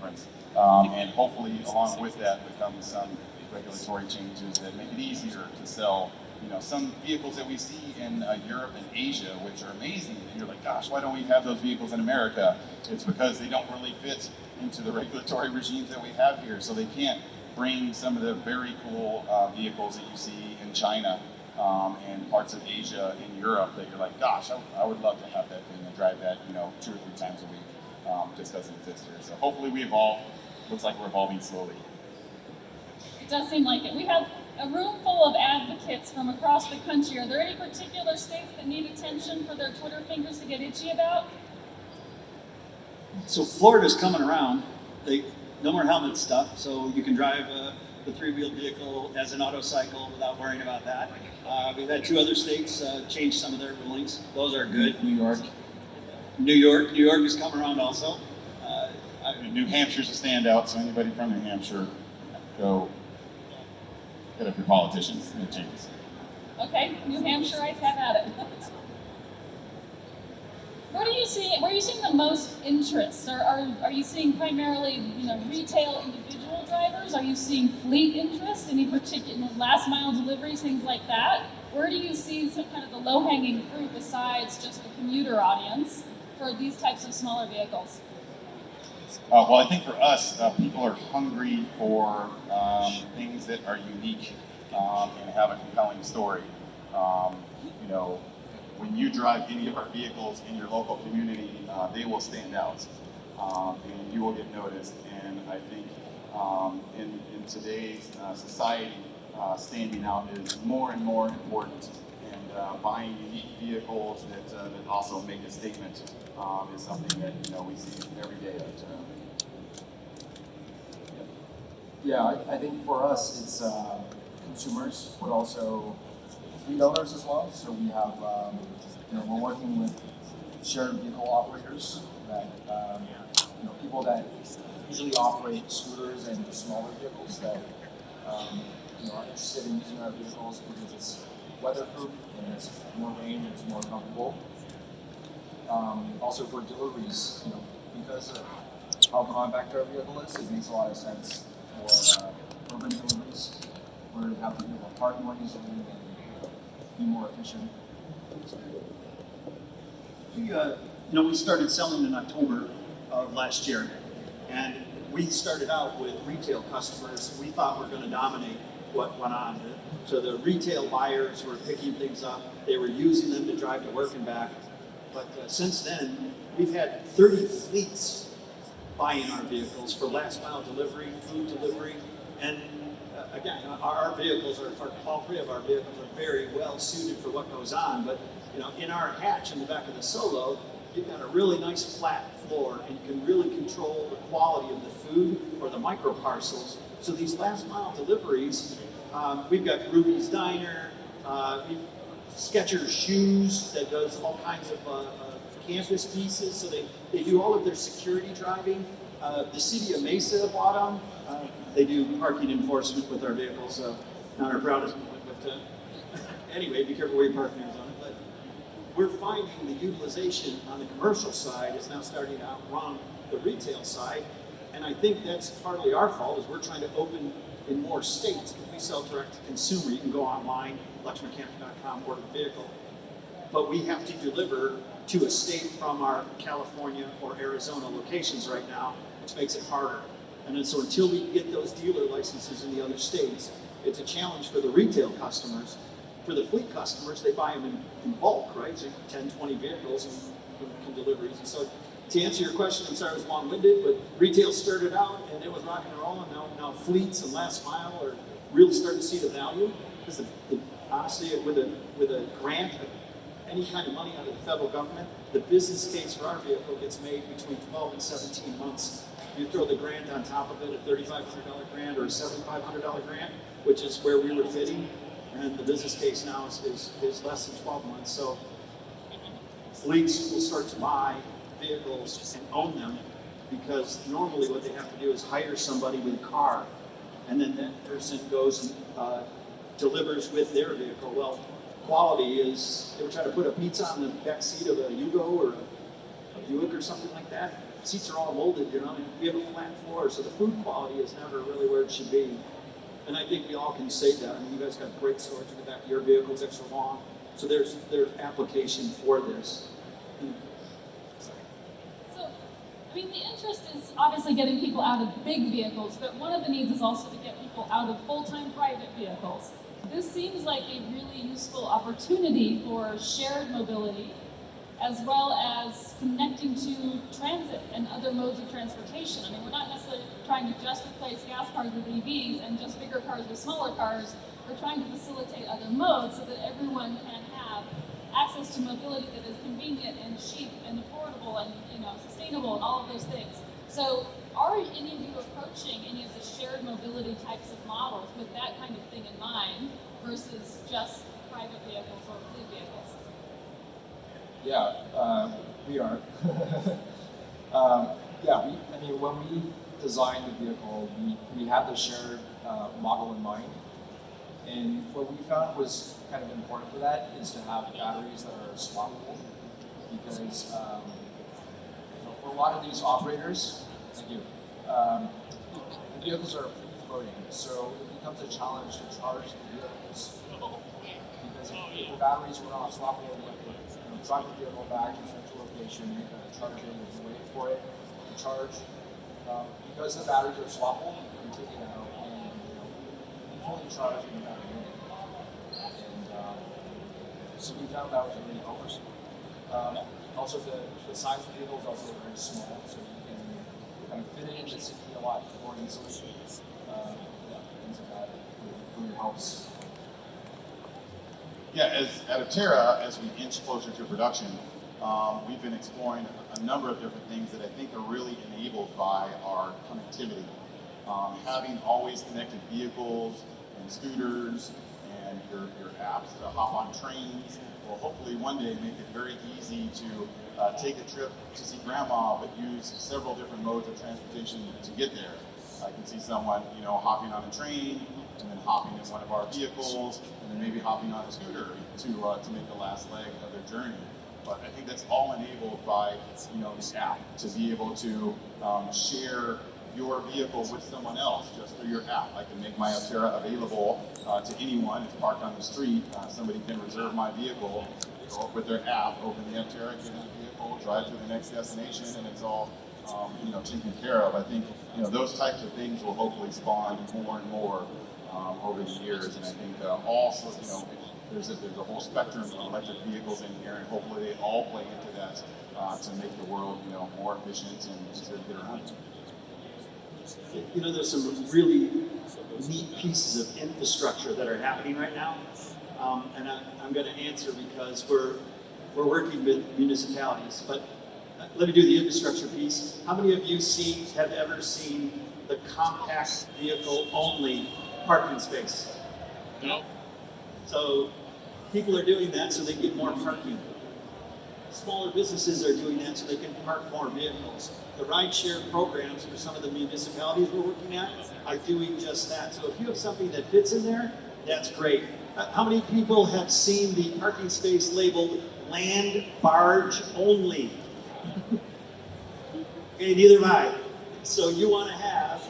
difference. And hopefully, along with that, becomes some regulatory changes that make it easier to sell. Some vehicles that we see in Europe and Asia, which are amazing, and you're like, gosh, why don't we have those vehicles in America? It's because they don't really fit into the regulatory regimes that we have here, so they can't bring some of the very cool vehicles that you see in China and parts of Asia and Europe that you're like, gosh, I would love to have that thing and drive that, 2 or 3 times a week. Just doesn't exist here. So hopefully we evolve. Looks like we're evolving slowly. It does seem like it. We have a room full of advocates from across the country. Are there any particular states that need attention for their Twitter fingers to get itchy about? So Florida's coming around. No more helmet stuff, so you can drive the 3-wheeled vehicle as an autocycle without worrying about that. We've had 2 other states change some of their rulings. Those are good. New York is coming around also. New Hampshire's a standout, so anybody from New Hampshire, go hit up your politicians and the changes. Okay, New Hampshireites, have at it. Where are you seeing the most interest? Are you seeing primarily, retail individual drivers? Are you seeing fleet interest? Any particular last mile deliveries, things like that? Where do you see some kind of the low-hanging fruit besides just the commuter audience for these types of smaller vehicles? Well, I think for us, people are hungry for things that are unique and have a compelling story. When you drive any of our vehicles in your local community, they will stand out and you will get noticed. And I think in today's society, standing out is more and more important. And buying unique vehicles that also make a statement is something that we see every day. Yeah, I think for us it's consumers, but also fleet owners as well. So we have, we're working with shared vehicle operators that, people that usually operate scooters and smaller vehicles that, are interested in using our vehicles because it's weatherproof and it's more range, it's more comfortable. Also for deliveries, because of how compact our vehicle is, it makes a lot of sense for urban deliveries where you have to be able to park more easily and be more efficient. We started selling in October of last year, and we started out with retail customers. We thought we were going to dominate what went on. So the retail buyers were picking things up. They were using them to drive to work and back. But since then, we've had 30 fleets buying our vehicles for last mile delivery, food delivery, and again, our vehicles all 3 of our vehicles are very well suited for what goes on. But in our hatch in the back of the Solo, you've got a really nice flat floor, and you can really control the quality of the food or the micro parcels. So these last mile deliveries, we've got Ruby's Diner, Skechers Shoes that does all kinds of campus pieces. So they do all of their security driving. The city of Mesa bought them. They do parking enforcement with our vehicles. Not our proudest moment, but anyway, be careful where you park in Arizona. But we're finding the utilization on the commercial side is now starting to outrun the retail side. And I think that's partly our fault, is we're trying to open in more states. If we sell direct to consumer, you can go online, electromechanical.com, order the vehicle. But we have to deliver to a state from our California or Arizona locations right now, which makes it harder. And then so until we get those dealer licenses in the other states, it's a challenge for the retail customers. For the fleet customers, they buy them in bulk, right? So 10, 20 vehicles and can deliver easy. So to answer your question, I'm sorry it was long-winded, but retail started out and it was rock and roll, and now fleets and last mile are really starting to see the value. Because honestly, with a grant, any kind of money out of the federal government, the business case for our vehicle gets made between 12 and 17 months. You throw the grant on top of it, a $3,500 grant or a $7,500 grant, which is where we were fitting, and the business case now is less than 12 months. So fleets will start to buy vehicles and own them, because normally what they have to do is hire somebody with a car, and then that person goes and delivers with their vehicle. Well, quality is, they were trying to put a pizza on the back seat of a Yugo or a Buick or something like that. seats are all molded, you know, and we have a flat floor, so the food quality is never really where it should be. And I think we all can say that. I mean, you guys got great storage in the back of your vehicles, extra long. So there's application for this. So, I mean, the interest is obviously getting people out of big vehicles, but one of the needs is also to get people out of full-time private vehicles. This seems like a really useful opportunity for shared mobility, as well as connecting to transit and other modes of transportation. I mean, we're not necessarily trying to just replace gas cars with EVs and just bigger cars with smaller cars. We're trying to facilitate other modes so that everyone can have access to mobility that is convenient and cheap and affordable and sustainable and all of those things. So are any of you approaching any of the shared mobility types of models with that kind of thing in mind versus just private vehicles or fleet vehicles? Yeah, we are. When we designed the vehicle, we had the shared model in mind. And what we found was kind of important for that is to have batteries that are swappable, because for a lot of these operators, the vehicles are free floating, so it becomes a challenge to charge the vehicles. Because if the batteries were not swappable, you have to drive the vehicle back to a central location, make a charging, and wait for it to charge. Because the batteries are swappable, you can take it out and fully charge in about a minute. And so we found that was really helpful. Also, the size of the vehicle is also very small, so you can kind of fit it into the city a lot more easily. Things like that really helps. Yeah, at Aptera, as we inch closer to production, we've been exploring a number of different things that I think are really enabled by our connectivity. Having always connected vehicles and scooters and your apps to hop on trains will hopefully one day make it very easy to take a trip to see grandma, but use several different modes of transportation to get there. I can see someone, hopping on a train, and then hopping in one of our vehicles, and then maybe hopping on a scooter to make the last leg of their journey. But I think that's all enabled by the app, to be able to share your vehicle with someone else just through your app. I can make my Aptera available to anyone. It's parked on the street. Somebody can reserve my vehicle, go up with their app, open the Aptera, get in the vehicle, drive to the next destination, and it's all taken care of. I think those types of things will hopefully spawn more and more over the years, and I think also there's a whole spectrum of electric vehicles in here, and hopefully they all play into that to make the world more efficient and easier to get around. There's some really neat pieces of infrastructure that are happening right now, and I'm going to answer because we're working with municipalities. But let me do the infrastructure piece. How many of you have ever seen the compact vehicle only parking space? No. So people are doing that so they get more parking. Smaller businesses are doing that so they can park more vehicles. The rideshare programs for some of the municipalities we're working at are doing just that. So if you have something that fits in there, that's great. How many people have seen the parking space labeled land barge only? Okay, neither have I. So you want to have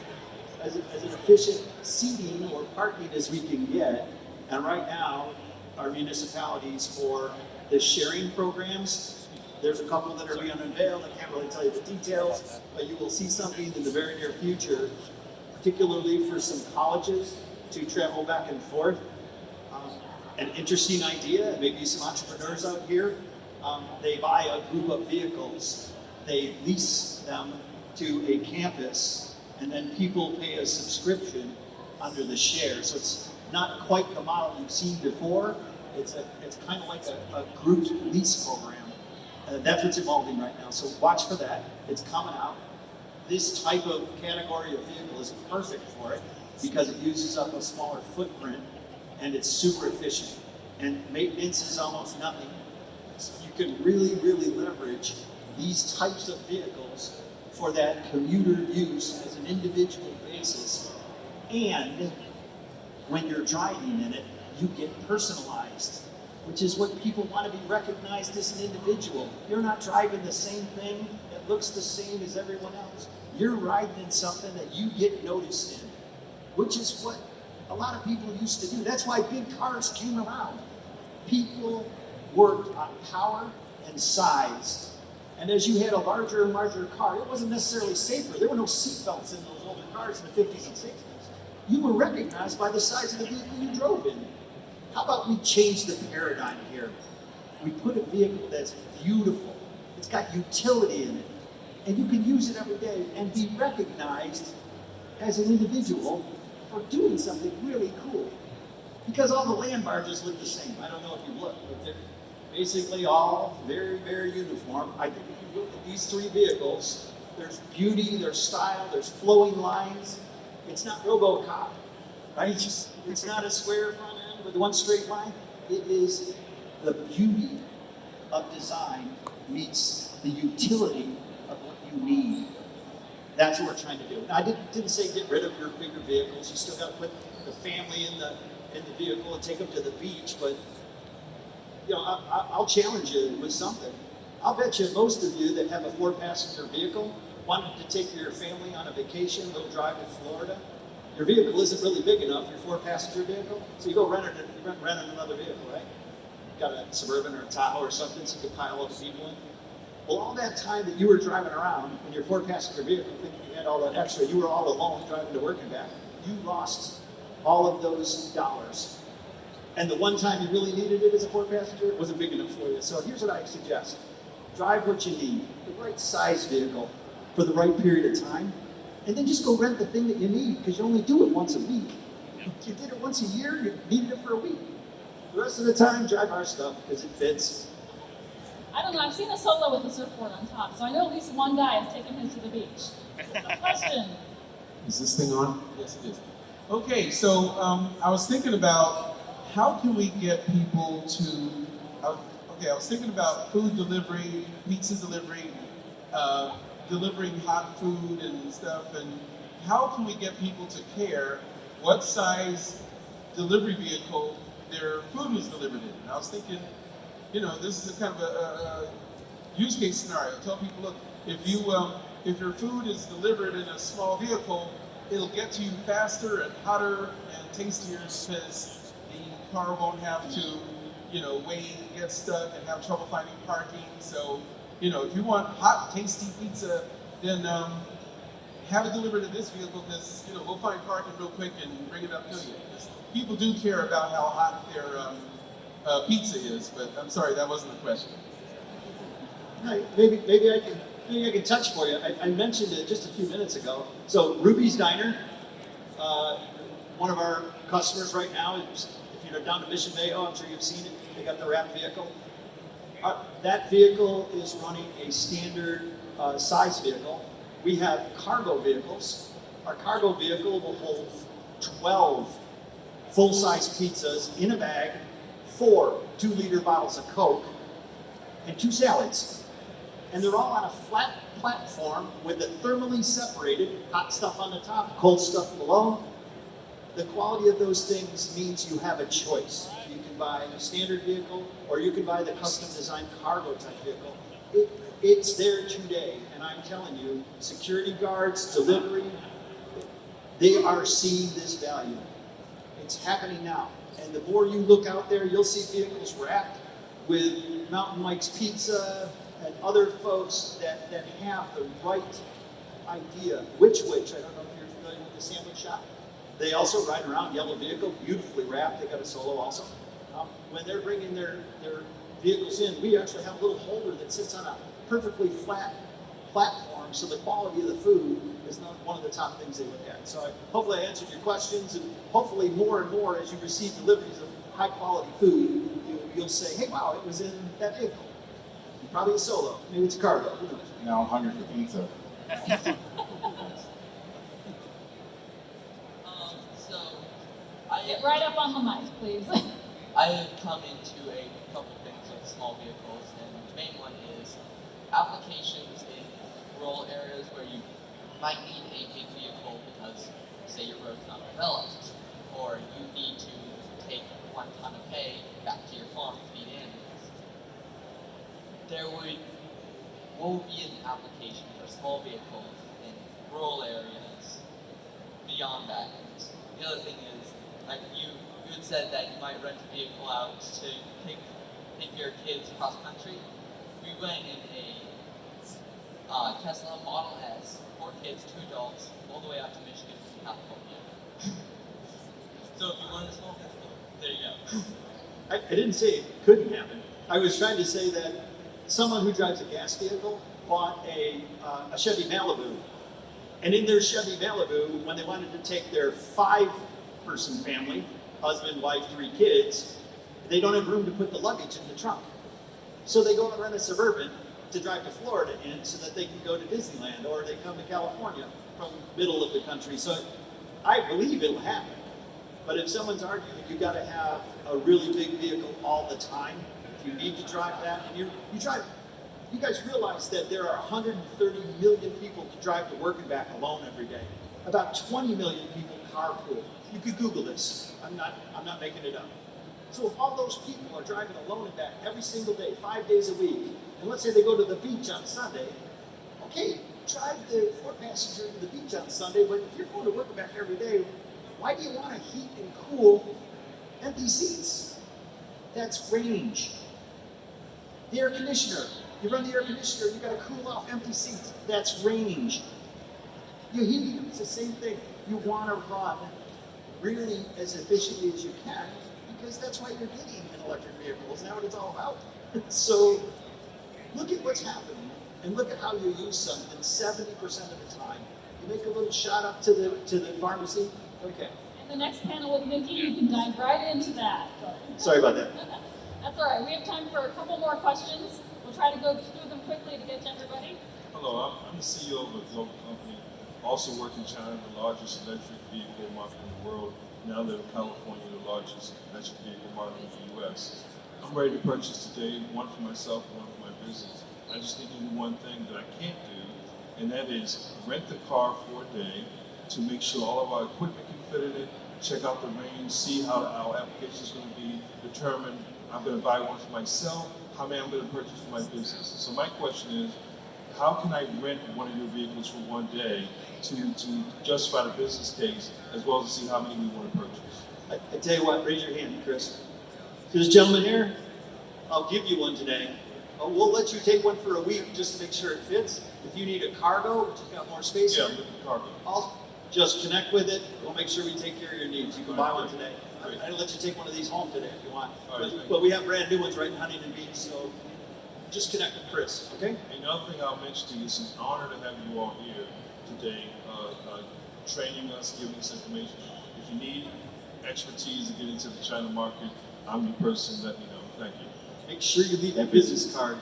as an efficient seating or parking as we can get. And right now, our municipalities for the sharing programs, there's a couple that are being unveiled. I can't really tell you the details, but you will see something in the very near future, particularly for some colleges to travel back and forth. An interesting idea, maybe some entrepreneurs out here, they buy a group of vehicles, they lease them to a campus, and then people pay a subscription under the share. So it's not quite the model you've seen before. It's kind of like a grouped lease program. That's what's evolving right now. So watch for that. It's coming out. This type of category of vehicle is perfect for it because it uses up a smaller footprint and it's super efficient. And maintenance is almost nothing. So you can really, really leverage these types of vehicles for that commuter use as an individual basis. And when you're driving in it, you get personalized, which is what people want to be recognized as an individual. You're not driving the same thing that that looks the same as everyone else. You're riding in something that you get noticed in, which is what a lot of people used to do. That's why big cars came around. People worked on power and size. And as you had a larger and larger car, it wasn't necessarily safer. There were no seatbelts in those older cars in the 50s and 60s. You were recognized by the size of the vehicle you drove in. How about we change the paradigm here? We put a vehicle that's beautiful. It's got utility in it. And you can use it every day and be recognized as an individual for doing something really cool. Because all the land barges look the same. I don't know if you look, but they're basically all very, very uniform. I think if you look at these three vehicles, there's beauty, there's style, there's flowing lines. It's not RoboCop, right? It's not a square front end with one straight line. It is the beauty of design meets the utility of what you need. That's what we're trying to do. Now, I didn't say get rid of your bigger vehicles. You still got to put the family in the vehicle and take them to the beach. But you know, I'll challenge you with something. I'll bet you most of you that have a 4-passenger vehicle wanted to take your family on a vacation, go drive to Florida. Your vehicle isn't really big enough, your 4-passenger vehicle, so you go rent another vehicle, right? Got a Suburban or a Tahoe or something, so you can pile other people in. Well, all that time that you were driving around in your 4-passenger vehicle, thinking you had all that extra, you were all alone driving to work and back, you lost all of those dollars. And the one time you really needed it as a 4-passenger, it wasn't big enough for you. So here's what I suggest. Drive what you need, the right size vehicle for the right period of time, and then just go rent the thing that you need, because you only do it once a week. If you did it once a year, you needed it for a week. The rest of the time, drive our stuff, because it fits. I don't know, I've seen a Solo with a surfboard on top, so I know at least one guy has taken his to the beach. Question. Is this thing on? Yes, it is. Okay, so I was thinking about how can we get people to, I was thinking about food delivery, pizza delivery, delivering hot food and stuff, and how can we get people to care what size delivery vehicle their food was delivered in? And I was thinking, you know, this is a kind of a use case scenario. Tell people, look, if your food is delivered in a small vehicle, it'll get to you faster and hotter and tastier because the car won't have to, you know, wait and get stuck and have trouble finding parking. So, you know, if you want hot, tasty pizza, then have it delivered in this vehicle because, you know, we'll find parking real quick and bring it up to you. Because people do care about how hot their pizza is, but I'm sorry, that wasn't the question. Maybe I can touch for you. I mentioned it just a few minutes ago. So Ruby's Diner, one of our customers right now, if you're down to Mission Bay, I'm sure you've seen it. They got the wrap vehicle. That vehicle is running a standard size vehicle. We have cargo vehicles. Our cargo vehicle will hold 12 full-size pizzas in a bag, 4 2-liter bottles of Coke, and 2 salads. And they're all on a flat platform with it thermally separated, hot stuff on the top, cold stuff below. The quality of those things means you have a choice. You can buy a standard vehicle, or you can buy the custom-designed cargo type vehicle. It's there today, and I'm telling you, security guards, delivery, they are seeing this value. It's happening now. And the more you look out there, you'll see vehicles wrapped with Mountain Mike's Pizza and other folks that have the right idea. Which, I don't know if you're familiar with the sandwich shop. They also ride around yellow vehicle, beautifully wrapped. They got a Solo also. When they're bringing their vehicles in, we actually have a little holder that sits on a perfectly flat platform, so the quality of the food is not one of the top things they look at. So hopefully I answered your questions, and hopefully more and more as you receive deliveries of high quality food, you'll say, hey, wow, it was in that vehicle. Probably a Solo, maybe it's a cargo, who knows? Now I'm hungry for pizza. Get right up on the mic, please. I have come into a couple things with small vehicles, and the main one is applications in rural areas where you might need a big vehicle because, say, your road's not developed, or you need to take 1 ton of hay back to your farm to feed animals. what would be an application for small vehicles in rural areas beyond that? And the other thing is, like you had said that you might rent a vehicle out to take your kids cross country. We went in a Tesla Model S, 4 kids, 2 adults, all the way out to Michigan from California. So if you want a small vehicle, there you go. I didn't say it couldn't happen. I was trying to say that someone who drives a gas vehicle bought a Chevy Malibu. And in their Chevy Malibu, when they wanted to take their 5-person family, husband, wife, 3 kids, they don't have room to put the luggage in the trunk. So they go and rent a Suburban to drive to Florida in so that they can go to Disneyland, or they come to California from middle of the country. So I believe it'll happen. But if someone's arguing you got to have a really big vehicle all the time, if you need to drive that, and you drive, you guys realize that there are 130 million people to drive to work and back alone every day. About 20 million people carpool. You could Google this. I'm not making it up. So if all those people are driving alone and back every single day, 5 days a week, and let's say they go to the beach on Sunday, okay, drive the 4-passenger to the beach on Sunday, but if you're going to work and back every day, why do you want to heat and cool empty seats? That's range. The air conditioner. You run the air conditioner, you got to cool off empty seats. That's range. Your heating, it's the same thing. You want to run really as efficiently as you can, because that's why you're getting an electric vehicle. Isn't that what it's all about? So look at what's happening, and look at how you use something 70% of the time. You make a little shot up to the pharmacy. Okay. And the next panel with Mickey, you can dive right into that. Sorry about that. Okay. That's all right. We have time for a couple more questions. We'll try to go through them quickly to get to everybody. Hello, I'm the CEO of a global company, also work in China, the largest electric vehicle market in the world. Now live in California, the largest electric vehicle market in the U.S. I'm ready to purchase today, one for myself, one for my business. I just need to do one thing that I can't do, and that is rent the car for a day to make sure all of our equipment can fit in it, check out the range, see how our application is going to be, determine I'm going to buy one for myself, how many I'm going to purchase for my business. So my question is, how can I rent one of your vehicles for one day to justify the business case, as well as to see how many we want to purchase? I tell you what, raise your hand, Chris. To this gentleman here, I'll give you one today. We'll let you take one for a week just to make sure it fits. If you need a cargo, which has got more space Yeah, here, with the cargo. I'll just connect with it. We'll make sure we take care of your needs. You can buy one today. Great. I'll let you take one of these home today if you want. All right, thank But we have brand new ones right in Huntington Beach, so just connect with Chris, okay? And the other thing I'll mention to you, it's an honor to have you all here today, training us, giving us information. If you need expertise to get into the China market, I'm the person, let me know. Thank you. Make sure you leave that business card,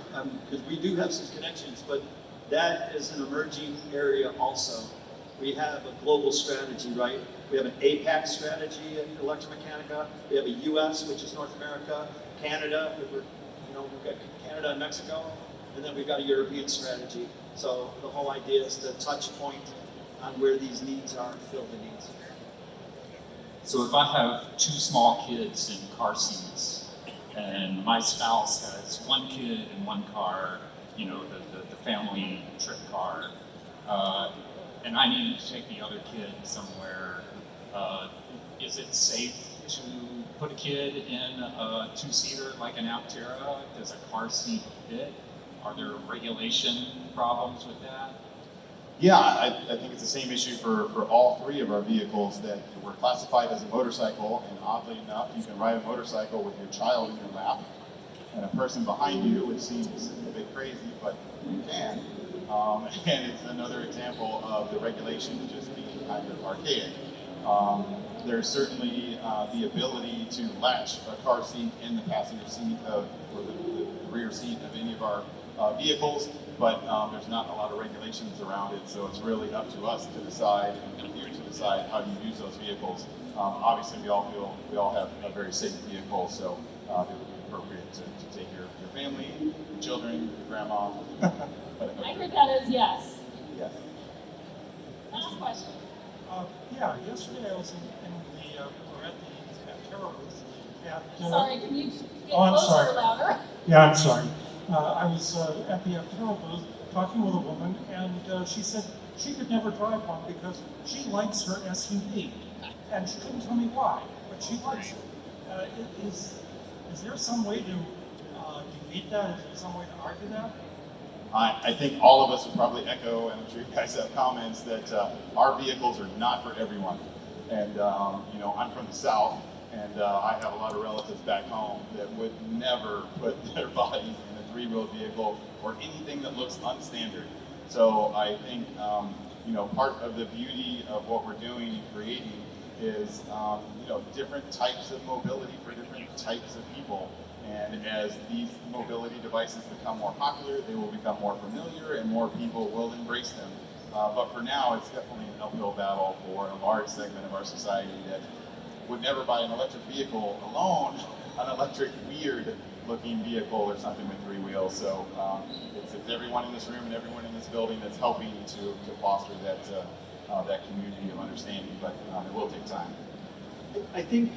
because we do have some connections, but that is an emerging area also. We have a global strategy, right? We have an APAC strategy in Electromechanica. We have a US, which is North America, Canada, we've got Canada and Mexico, and then we've got a European strategy. So the whole idea is to touch point on where these needs are and fill the needs. So if I have 2 small kids in car seats, and my spouse has 1 kid in 1 car, the family trip car, and I needed to take the other kid somewhere, is it safe to put a kid in a 2-seater like an Aptera? Does a car seat fit? Are there regulation problems with that? Yeah, I think it's the same issue for all 3 of our vehicles, that we're classified as a motorcycle, and oddly enough, you can ride a motorcycle with your child in your lap and a person behind you, which seems a bit crazy, but you can. And it's another example of the regulation just being kind of archaic. There's certainly the ability to latch a car seat in the passenger seat or the rear seat of any of our vehicles, but there's not a lot of regulations around it, so it's really up to us to decide, and you to decide how you use those vehicles. Obviously, we all have a very safe vehicle, so it would be appropriate to take your family, your children, your grandma. I heard that as yes. Yes. Last question. Yeah, yesterday I was at the Aptera booth. Sorry, can you get Oh, I'm closer sorry. or louder? Yeah, I'm sorry. I was at the Aptera booth, talking with a woman, and she said she could never drive one because she likes her SUV, and she couldn't tell me why, but she likes it. Is there some way to defeat that? Is there some way to argue that? I think all of us would probably echo, and I'm sure you guys have comments, that our vehicles are not for everyone. And you know, I'm from the South, and I have a lot of relatives back home that would never put their bodies in a three-wheeled vehicle or anything that looks unstandard. So I think you know, part of the beauty of what we're doing and creating is you know, different types of mobility for different types of people. And as these mobility devices become more popular, they will become more familiar and more people will embrace them. But for now, it's definitely an uphill battle for a large segment of our society that would never buy an electric vehicle alone, an electric weird looking vehicle or something with three wheels. So it's everyone in this room and everyone in this building that's helping to foster that, that community of understanding, but it will take time. I think,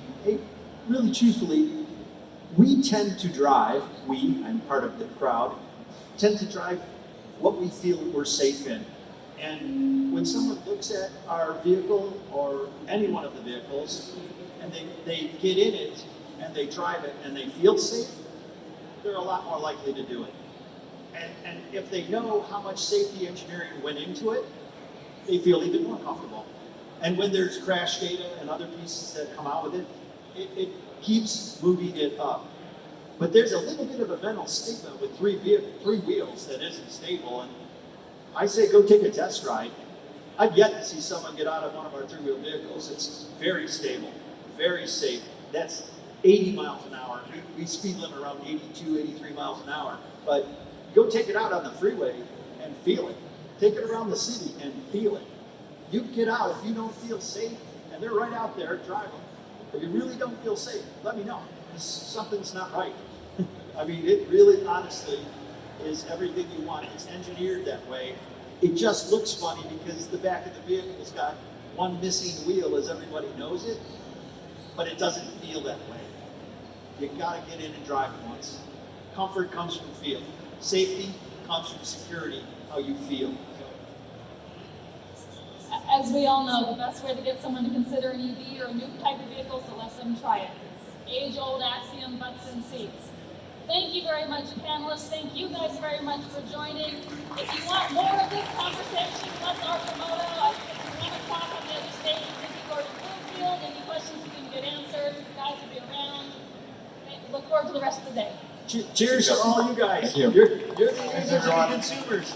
really truthfully, we tend to drive, I'm part of the crowd, tend to drive what we feel we're safe in. And when someone looks at our vehicle or any one of the vehicles and they get in it and they drive it and they feel safe, they're a lot more likely to do it. And if they know how much safety engineering went into it, they feel even more comfortable. And when there's crash data and other pieces that come out with it, it keeps moving it up. But there's a little bit of a mental stigma with three wheels that isn't stable. And I say go take a test ride. I've yet to see someone get out of one of our three-wheel vehicles. It's very stable, very safe. That's 80 miles an hour. We speed limit around 82, 83 miles an hour. But go take it out on the freeway and feel it. Take it around the city and feel it. You get out if you don't feel safe, and they're right out there driving. If you really don't feel safe, let me know. Something's not right. I mean, it really, honestly, is everything you want. It's engineered that way. It just looks funny because the back of the vehicle's got one missing wheel, as everybody knows it, but it doesn't feel that way. You gotta get in and drive it once. Comfort comes from feel. Safety comes from security, how you feel. As we all know, the best way to get someone to consider an EV or a new type of vehicle is to let them try it. It's age-old axiom, butts in seats. Thank you very much, panelists. Thank you guys very much for joining. If you want more of this conversation, plus our promoter, if you want to talk on the other stage, if you go to Bloomfield, any questions you can get answered, you guys will be around. Look forward to the rest of the day. Cheers to all you guys. Thank you. You're the consumers.